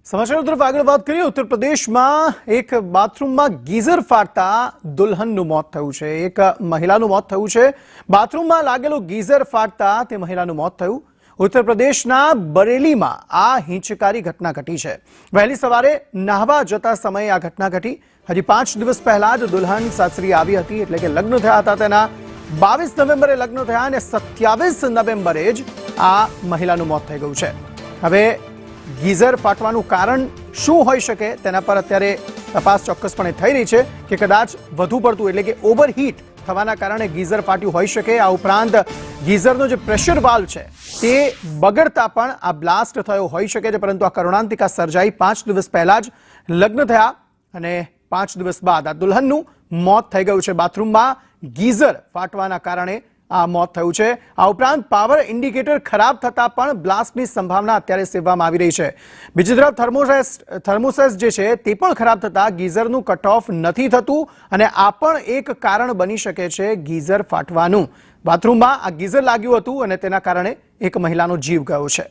समाचारों तरफ आगे बात करिए। उत्तर प्रदेश में एक बाथरूम में गीजर फाटता दुल्हनનું મોત થયું છે। એક મહિલાનું મોત થયું છે। બાથરૂમમાં લાગેલું ગીઝર ફાટતા તે મહિલાનું મોત થયું। उत्तर प्रदेशના બરેલીમાં આ હિંચકારી ઘટના ઘટી છે। વહેલી સવારે નહાવા જતા સમયે આ ઘટના ઘટી। હજી 5 દિવસ પહેલા જ દુલ્હન સાસરી આવી હતી, એટલે કે લગ્ન થયા હતા। તેના 22 નવેમ્બરે લગ્ન થયા અને 27 નવેમ્બરે જ આ મહિલાનું મોત થઈ ગયું છે। હવે ગીઝર ફાટવાનું કારણ શું હોઈ શકે તેના પર અત્યારે તપાસ ચોક્કસપણે થઈ રહી છે કે કદાચ વધુ પડતું એટલે કે ઓવરહીટ થવાના કારણે ગીઝર ફાટ્યું હોઈ શકે। આ ઉપરાંત ગીઝરનો જે પ્રેશર વાલ્વ છે તે બગડતા પણ આ બ્લાસ્ટ થયો હોઈ શકે છે। પરંતુ આ કરુણાંતિકા સર્જાઈ 5 દિવસ પહેલા જ લગ્ન થયા અને 5 દિવસ બાદ આ દુલ્હનનું મોત થઈ ગયું છે। બાથરૂમમાં ગીઝર ફાટવાના કારણે આ મોત થયું છે। આ ઉપરાંત પાવર ઇન્ડિકેટર ખરાબ થતા પણ બ્લાસ્ટની સંભાવના અત્યારે સેવવામાં આવી રહી છે। બીજી તરફ થર્મોસેસ જે છે તે પણ ખરાબ થતા ગીઝરનું કટ ઓફ નથી થતું અને આ પણ એક કારણ બની શકે છે ગીઝર ફાટવાનું। બાથરૂમમાં આ ગીઝર લાગ્યું હતું અને તેના કારણે એક મહિલાનો જીવ ગયો છે।